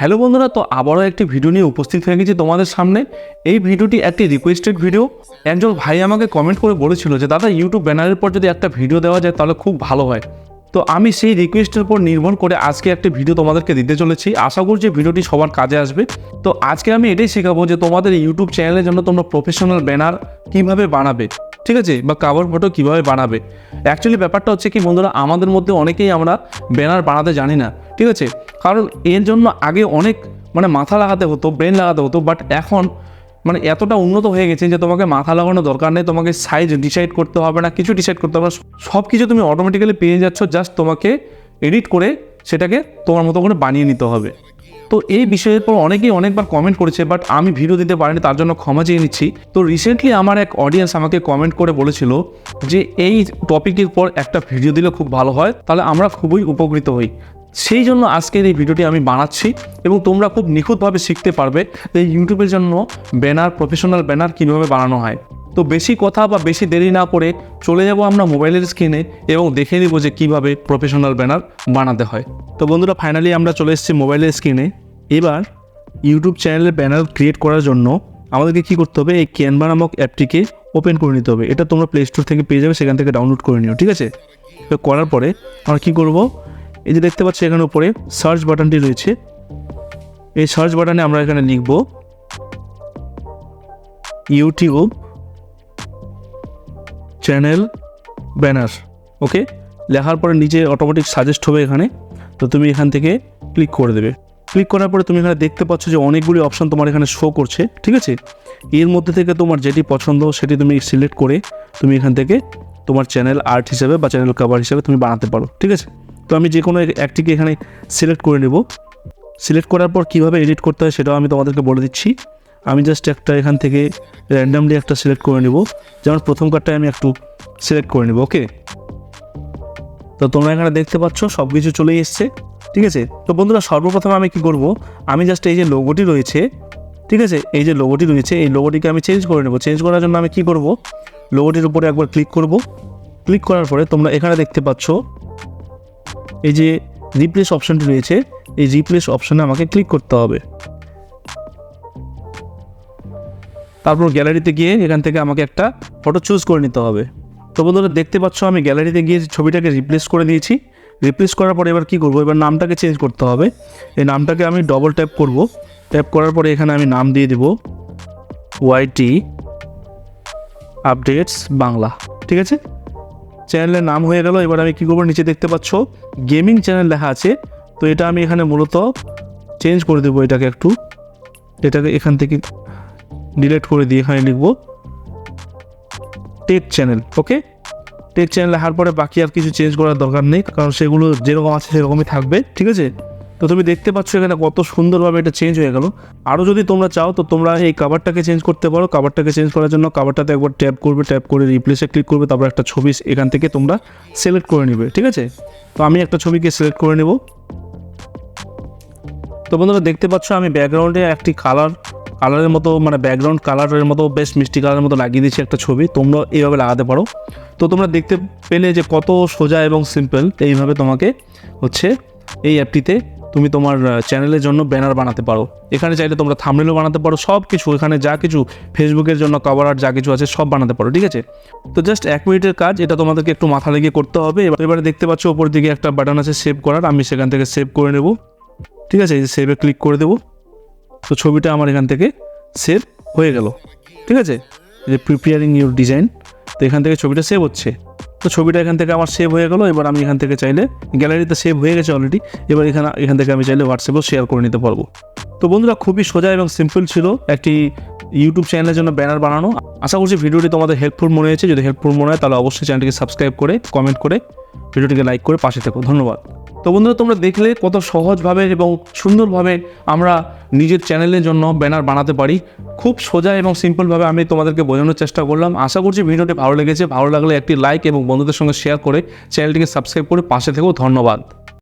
Hello বন্ধুরা, তো আবারও একটি ভিডিও নিয়ে উপস্থিত হয়ে গেছি তোমাদের সামনে। এই ভিডিওটি একটি রিকোয়েস্টেড ভিডিও। একজন ভাই আমাকে কমেন্ট করে বলেছিল যে দাদা, ইউটিউব ব্যানারের পর যদি একটা ভিডিও দেওয়া যায় তাহলে খুব ভালো হয়। তো আমি সেই রিকোয়েস্টের উপর নির্ভর করে আজকে একটা ভিডিও তোমাদেরকে দিতে চলেছি। আশা করছি ভিডিওটি সবার কাজে আসবে। তো আজকে আমি এটাই শেখাবো যে তোমাদের ইউটিউব চ্যানেলের জন্য তোমরা প্রফেশনাল ব্যানার কীভাবে বানাবে, ঠিক আছে, বা কভার ফটো কীভাবে বানাবে। অ্যাকচুয়ালি ব্যাপারটা হচ্ছে কি বন্ধুরা, আমাদের মধ্যে অনেকেই আমরা ব্যানার বানাতে জানি না, ঠিক আছে। কারণ এর জন্য আগে অনেক মাথা লাগাতে হতো, ব্রেন লাগাতে হতো, বাট এখন এতটা উন্নত হয়ে গেছে যে তোমাকে মাথা লাগানোর দরকার নেই, তোমাকে সাইজ ডিসাইড করতে হবে না, কিছু ডিসাইড করতে হবে না, সব কিছু তুমি অটোমেটিক্যালি পেয়ে যাচ্ছ। জাস্ট তোমাকে এডিট করে সেটাকে তোমার মতো করে বানিয়ে নিতে হবে। তো এই বিষয়ের পর অনেকেই অনেকবার কমেন্ট করেছে, বাট আমি ভিডিও দিতে পারিনি, তার জন্য ক্ষমা চেয়ে নিচ্ছি। তো রিসেন্টলি আমার এক অডিয়েন্স আমাকে কমেন্ট করে বলেছিল যে এই টপিকের পর একটা ভিডিও দিলে খুব ভালো হয়, তাহলে আমরা খুবই উপকৃত হই। সেই জন্য আজকের এই ভিডিওটি আমি বানাচ্ছি এবং তোমরা খুব নিখুঁতভাবে শিখতে পারবে যে ইউটিউবের জন্য ব্যানার, প্রফেশনাল ব্যানার কীভাবে বানানো হয়। তো বেশি কথা বা বেশি দেরি না করে চলে যাব আমরা মোবাইলের স্ক্রিনে এবং দেখে নিব যে কীভাবে প্রফেশনাল ব্যানার বানাতে হয়। তো বন্ধুরা, ফাইনালি আমরা চলে এসেছি মোবাইলের স্ক্রিনে। এবার ইউটিউব চ্যানেলের ব্যানার ক্রিয়েট করার জন্য আমাদেরকে কী করতে হবে, এই ক্যানভা নামক অ্যাপটিকে ওপেন করে নিতে হবে। এটা তোমরা প্লে স্টোর থেকে পেয়ে যাবে, সেখান থেকে ডাউনলোড করে নিও, ঠিক আছে। তো করার পরে আমরা কী করব, এই যে দেখতে পাচ্ছি এখানে উপরে সার্চ বাটনটি রয়েছে, এই সার্চ বাটনে আমরা এখানে লিখব ইউটিউব চ্যানেল ব্যানার। ওকে, লেখার পরে নিচে অটোমেটিক সাজেস্ট হবে এখানে। তো তুমি এখান থেকে ক্লিক করে দেবে। ক্লিক করার পরে তুমি এখানে দেখতে পাচ্ছ যে অনেকগুলি অপশান তোমার এখানে শো করছে, ঠিক আছে। এর মধ্যে থেকে তোমার যেটি পছন্দ সেটি তুমি সিলেক্ট করে তুমি এখান থেকে তোমার চ্যানেল আর্ট হিসেবে বা চ্যানেল কভার হিসেবে তুমি বানাতে পারো, ঠিক আছে। তো আমি যে কোনো একটিকে এখানে সিলেক্ট করে নেব। সিলেক্ট করার পর কীভাবে এডিট করতে হয় সেটাও আমি তোমাদেরকে বলে দিচ্ছি। আমি জাস্ট একটা এখান থেকে র্যান্ডামলি একটা সিলেক্ট করে নেব। যেমন প্রথম কার্ডটায় আমি একটু সিলেক্ট করে নেব। ওকে, তো তোমরা এখানে দেখতে পাচ্ছ সব কিছু চলে এসছে, ঠিক আছে। তো বন্ধুরা, সর্বপ্রথমে আমি কি করব, আমি জাস্ট এই যে লোগোটি রয়েছে, ঠিক আছে, এই যে লোগোটি রয়েছে এই লোগোটিকে আমি চেঞ্জ করে নেব। চেঞ্জ করার জন্য আমি কি করব, লোগোটির উপরে একবার ক্লিক করব। ক্লিক করার পরে তোমরা এখানে দেখতে পাচ্ছ এই যে রিপ্লেস অপশানটি রয়েছে, এই রিপ্লেস অপশানে আমাকে ক্লিক করতে হবে। তারপর গ্যালারিতে গিয়ে এখান থেকে আমাকে একটা ফটো চুজ করে নিতে হবে। তো বন্ধুরা, দেখতে পাচ্ছ আমি গ্যালারিতে গিয়ে ছবিটাকে রিপ্লেস করে দিয়েছি। রিপ্লেস করার পরে এবার কী করবো, এবার নামটাকে চেঞ্জ করতে হবে। এই নামটাকে আমি ডবল ট্যাপ করব। ট্যাপ করার পরে এখানে আমি নাম দিয়ে দেব ওয়াইটি আপডেটস বাংলা, ঠিক আছে। চ্যানেলের নাম হয়ে গেল। এবার আমি কী করবো, নিচে দেখতে পাচ্ছ গেমিং চ্যানেল লেখা আছে। তো এটা আমি এখানে মূলত চেঞ্জ করে দেবো, এটাকে এখান থেকে ডিলিট করে দিয়ে এখানে লিখব টেক চ্যানেল। ওকে, টেক চ্যানেল লেখার পরে বাকি আর কিছু চেঞ্জ করার দরকার নেই, কারণ সেগুলো যেরকম আছে সেরকমই থাকবে, ঠিক আছে। তো তুমি দেখতে পাচ্ছ এখানে কত সুন্দরভাবে এটা চেঞ্জ হয়ে গেল। আরও যদি তোমরা চাও তো তোমরা এই কাভারটাকে চেঞ্জ করতে পারো। কাভারটাকে চেঞ্জ করার জন্য কাভারটাতে একবার ট্যাপ করবে, ট্যাপ করে রিপ্লেসে ক্লিক করবে, তারপর একটা ছবি এখান থেকে তোমরা সিলেক্ট করে নেবে, ঠিক আছে। তো আমি একটা ছবিকে সিলেক্ট করে নেব। তো বন্ধুরা, দেখতে পাচ্ছ আমি ব্যাকগ্রাউন্ডে একটি কালারের মতো ব্যাকগ্রাউন্ড কালারের মতো বেশ মিষ্টি কালারের মতো লাগিয়ে দিচ্ছি একটা ছবি। তোমরা এইভাবে লাগাতে পারো। তো তোমরা দেখতে পেলে যে কত সোজা এবং সিম্পল। এইভাবে তোমাকে এই অ্যাপটিতে তুমি তোমার চ্যানেলের জন্য ব্যানার বানাতে পারো। এখানে চাইলে তোমরা থাম্বনেলও বানাতে পারো, সব কিছু এখানে যা কিছু ফেসবুকের জন্য কভার আর্ট যা কিছু আছে সব বানাতে পারো, ঠিক আছে। তো জাস্ট 1 মিনিটের কাজ, এটা তোমাদেরকে একটু মাথা লেগে করতে হবে। এবারে দেখতে পাচ্ছ ওপর দিকে একটা বাটন আছে সেভ করার, আমি সেখান থেকে সেভ করে নেব, ঠিক আছে। এই যে সেভে ক্লিক করে দেবো। তো ছবিটা আমার এখান থেকে সেভ হয়ে গেল, ঠিক আছে। এই যে প্রিপেয়ারিং ইউর ডিজাইন, তো এখান থেকে ছবিটা সেভ হচ্ছে। তো ছবিটা এখান থেকে আমার সেভ হয়ে গেল। এবার আমি এখান থেকে চাইলে গ্যালারিতে সেভ হয়ে গেছে অলরেডি। এবার এখান থেকে আমি চাইলে হোয়াটসঅ্যাপেও শেয়ার করে নিতে পারবো। তো বন্ধুরা, খুবই সোজা এবং সিম্পল ছিল একটি ইউটিউব চ্যানেলের জন্য ব্যানার বানানো। আশা করছি ভিডিওটি তোমাদের হেল্পফুল মনে হয়েছে। যদি হেল্পফুল মনে হয় তাহলে অবশ্যই চ্যানেলটিকে সাবস্ক্রাইব করে, কমেন্ট করে, ভিডিওটিকে লাইক করে পাশে থেকো। ধন্যবাদ। তো বন্ধুরা, তোমরা দেখলে কত সহজভাবে এবং সুন্দরভাবে আমরা নিজের চ্যানেলের জন্য ব্যানার বানাতে পারি। খুব সোজা এবং সিম্পলভাবে আমি তোমাদেরকে বোঝানোর চেষ্টা করলাম। আশা করছি ভিডিওটি ভালো লেগেছে। ভালো লাগলে একটি লাইক এবং বন্ধুদের সঙ্গে শেয়ার করে চ্যানেলটিকে সাবস্ক্রাইব করে পাশে থেকেও। ধন্যবাদ।